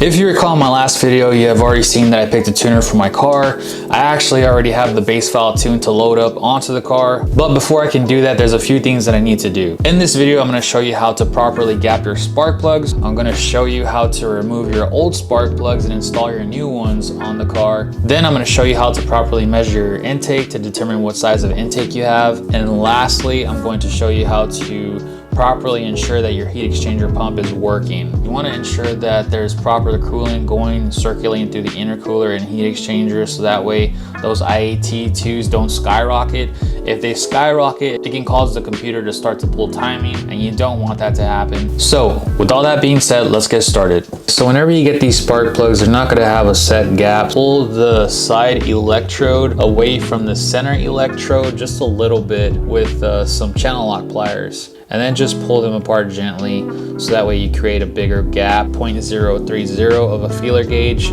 If you recall in my last video, you have already seen that I picked a tuner for my car. I actually already have the base valve tune to load up onto the car, but before I can do that, there's a few things that I need to do. In this video, I'm going to show you how to properly gap your spark plugs. I'm going to show you how to remove your old spark plugs and install your new ones on the car. Then I'm going to show you how to properly measure your intake to determine what size of intake you have. And lastly, I'm going to show you how to properly ensure that your heat exchanger pump is working. You want to ensure that there's proper coolant going, circulating through the intercooler and heat exchanger, so that way those IAT2s don't skyrocket. If they skyrocket, it can cause the computer to start to pull timing, and you don't want that to happen. So with all that being said, let's get started. So whenever you get these spark plugs, they're not going to have a set gap. Pull the side electrode away from the center electrode just a little bit with some channel lock pliers, and then just pull them apart gently, so that way you create a bigger gap, 0.030 of a feeler gauge.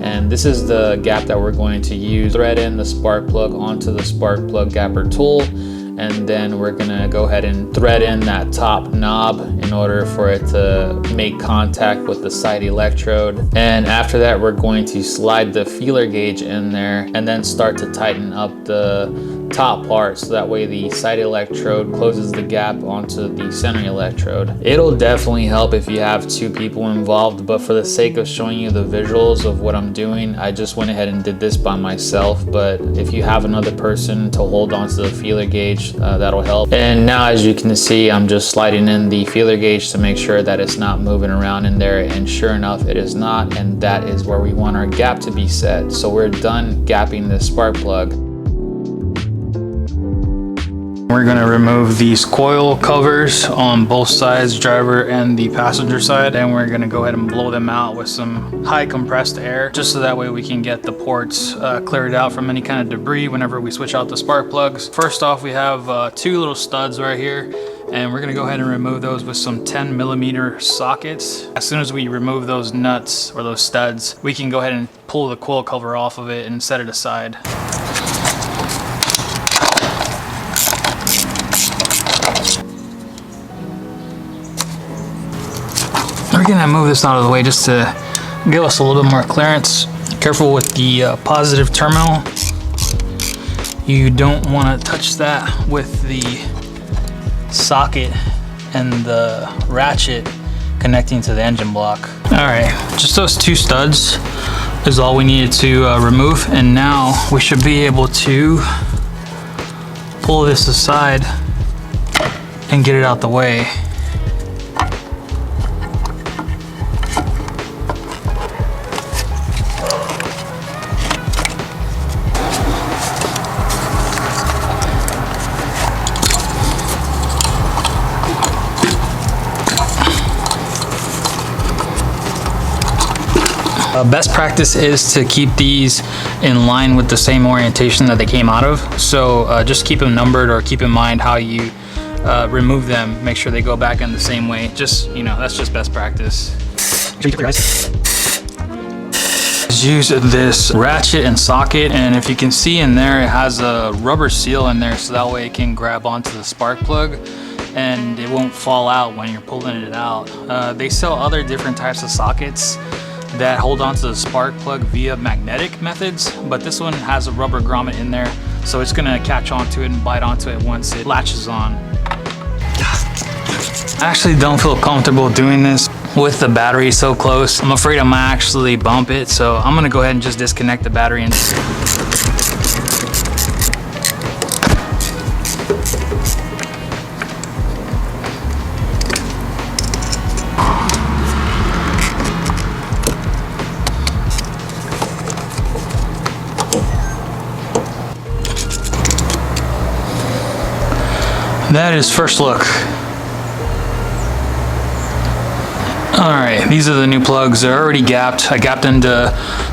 And this is the gap that we're going to use. Thread in the spark plug onto the spark plug gapper tool, and then we're gonna go ahead and thread in that top knob in order for it to make contact with the side electrode. And after that, we're going to slide the feeler gauge in there and then start to tighten up the top part, so that way the side electrode closes the gap onto the center electrode. It'll definitely help if you have two people involved, but for the sake of showing you the visuals of what I'm doing, I just went ahead and did this by myself. But if you have another person to hold onto the feeler gauge, that'll help. And now, as you can see, I'm just sliding in the feeler gauge to make sure that it's not moving around in there, and sure enough, it is not, and that is where we want our gap to be set. So we're done gapping this spark plug. We're going to remove these coil covers on both sides, driver and the passenger side, and we're going to go ahead and blow them out with some high compressed air, just so that way we can get the ports cleared out from any kind of debris whenever we switch out the spark plugs. First off, we have two little studs right here, and we're going to go ahead and remove those with some 10mm sockets. As soon as we remove those nuts or those studs, we can go ahead and pull the coil cover off of it and set it aside. We're gonna move this out of the way just to give us a little bit more clearance. Careful with the positive terminal. You don't want to touch that with the socket and the ratchet connecting to the engine block. All right, just those two studs is all we needed to remove, and now we should be able to pull this aside and get it out the way. Best practice is to keep these in line with the same orientation that they came out of. So just keep them numbered, or keep in mind how you remove them. Make sure they go back in the same way. Just, you know, that's just best practice. Use this ratchet and socket, and if you can see in there, it has a rubber seal in there, so that way it can grab onto the spark plug and it won't fall out when you're pulling it out. They sell other different types of sockets that hold onto the spark plug via magnetic methods, but this one has a rubber grommet in there, so it's gonna catch onto it and bite onto it once it latches on. I actually don't feel comfortable doing this with the battery so close. I'm afraid I might actually bump it, so I'm gonna go ahead and just disconnect the battery and that is first look. Alright, these are the new plugs. They're already gapped. I gapped into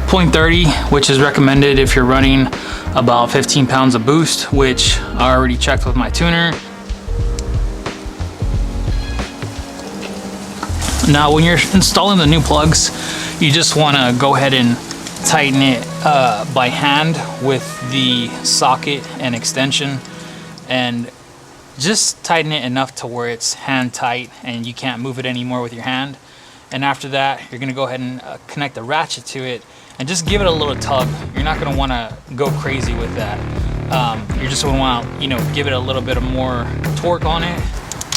0.30, which is recommended if you're running about 15 pounds of boost, which I already checked with my tuner. Now, when you're installing the new plugs, you just want to go ahead and tighten it by hand with the socket and extension, and just tighten it enough to where it's hand tight and you can't move it anymore with your hand. And after that, you're gonna go ahead and connect the ratchet to it and just give it a little tug. You're not gonna wanna go crazy with that. You're just gonna wanna, you know, give it a little bit of more torque on it.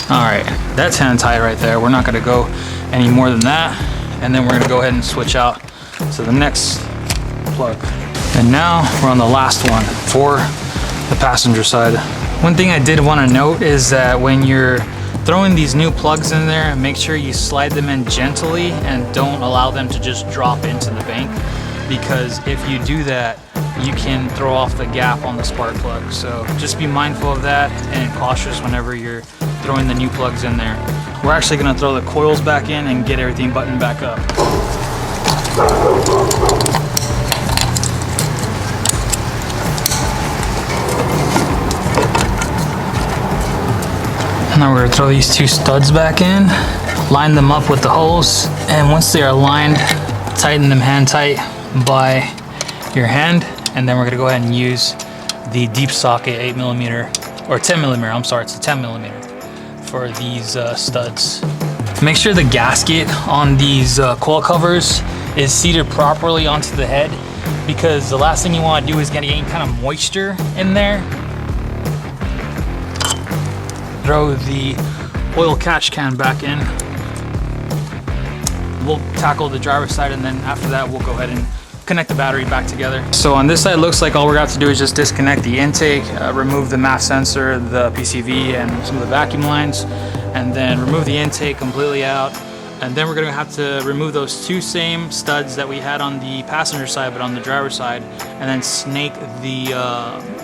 All right, that's hand tight right there. We're not gonna go any more than that. And then we're gonna go ahead and switch out to the next plug. And now we're on the last one for the passenger side. One thing I did wanna note is that when you're throwing these new plugs in there, make sure you slide them in gently and don't allow them to just drop into the bank, because if you do that, you can throw off the gap on the spark plug. So just be mindful of that and cautious whenever you're throwing the new plugs in there. We're actually gonna throw the coils back in and get everything buttoned back up. Now we're gonna throw these two studs back in, line them up with the holes, and once they are aligned, tighten them hand tight by your hand, and then we're gonna go ahead and use the deep socket 8mm, or 10mm, I'm sorry, it's a 10mm for these studs. Make sure the gasket on these coil covers is seated properly onto the head, because the last thing you wanna do is get any kind of moisture in there. Throw the oil catch can back in. We'll tackle the driver's side, and then after that we'll go ahead and connect the battery back together. So on this side, it looks like all we're gonna have to do is just disconnect the intake, remove the MAF sensor, the PCV, and some of the vacuum lines, and then remove the intake completely out. And then we're gonna have to remove those two same studs that we had on the passenger side but on the driver's side, and then snake the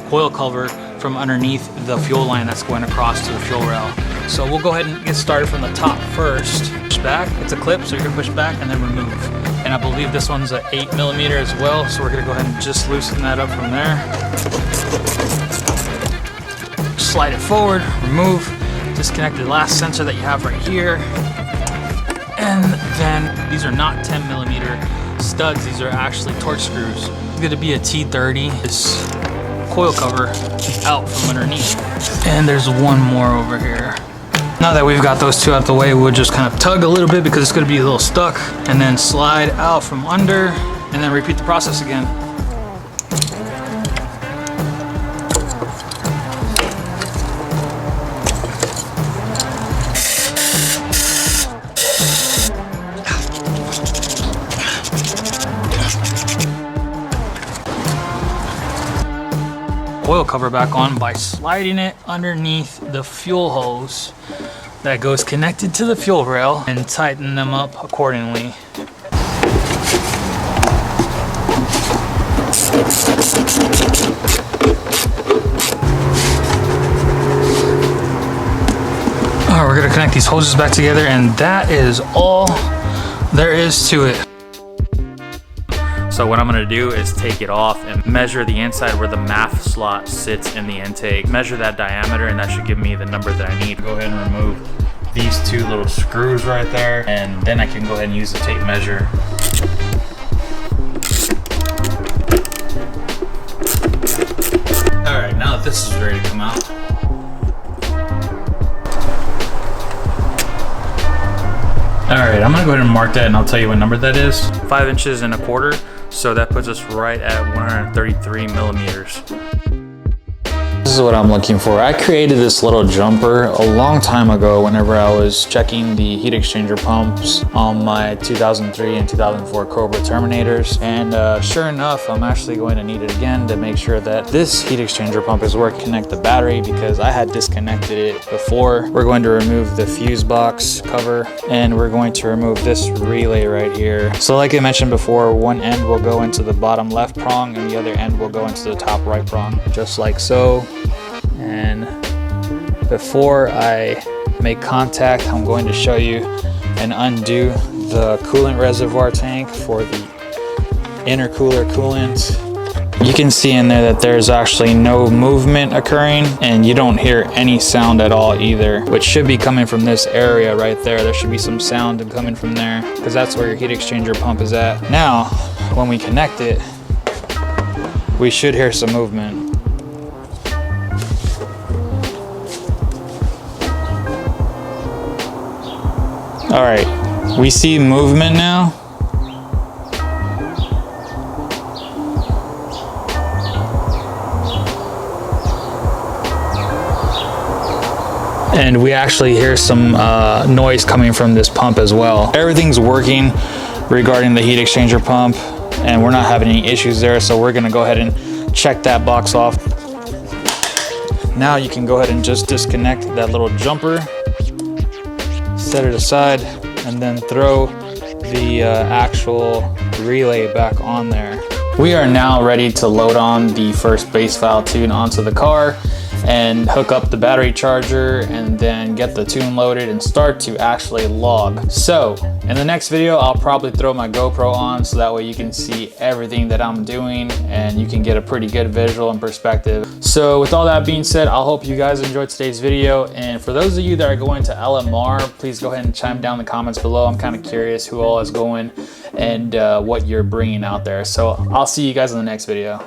coil cover from underneath the fuel line that's going across to the fuel rail. So we'll go ahead and get started from the top first. Push back, it's a clip, so you're gonna push back and then remove. And I believe this one's an 8mm as well, so we're gonna go ahead and just loosen that up from there. Slide it forward, remove, disconnect the last sensor that you have right here. And then these are not 10mm studs, these are actually torque screws. It's gonna be a T30. This coil cover out from underneath. And there's one more over here. Now that we've got those two out the way, we'll just kind of tug a little bit because it's gonna be a little stuck, and then slide out from under, and then repeat the process again. Oil cover back on by sliding it underneath the fuel hose that goes connected to the fuel rail, and tighten them up accordingly. Alright, we're gonna connect these hoses back together, and that is all there is to it. So what I'm gonna do is take it off and measure the inside where the MAF slot sits in the intake. Measure that diameter, and that should give me the number that I need. Go ahead and remove these two little screws right there, and then I can go ahead and use the tape measure. All right, now that this is ready to come out, all right, I'm gonna go ahead and mark that, and I'll tell you what number that is. 5 inches and a quarter. So that puts us right at 133mm. This is what I'm looking for. I created this little jumper a long time ago whenever I was checking the heat exchanger pumps on my 2003 and 2004 Cobra Terminators. And sure enough, I'm actually going to need it again to make sure that this heat exchanger pump is working. Connect the battery because I had disconnected it before. We're going to remove the fuse box cover, and we're going to remove this relay right here. So like I mentioned before, one end will go into the bottom left prong and the other end will go into the top right prong, just like so. And before I make contact, I'm going to show you and undo the coolant reservoir tank for the intercooler coolant. You can see in there that there's actually no movement occurring, and you don't hear any sound at all either, which should be coming from this area right there. There should be some sound coming from there because that's where your heat exchanger pump is at. Now, when we connect it, we should hear some movement. All right, We see movement now. And we actually hear some noise coming from this pump as well. Everything's working regarding the heat exchanger pump, and we're not having any issues there, so we're gonna go ahead and check that box off. Now you can go ahead and just disconnect that little jumper, set it aside, and then throw the actual relay back on there. We are now ready to load on the first base valve tune onto the car and hook up the battery charger and then get the tune loaded and start to actually log. So in the next video, I'll probably throw my GoPro on so that way you can see everything that I'm doing and you can get a pretty good visual and perspective. So with all that being said, I hope you guys enjoyed today's video. And for those of you that are going to LMR, please go ahead and chime down in the comments below. I'm kind of curious who all is going and what you're bringing out there. So I'll see you guys in the next video.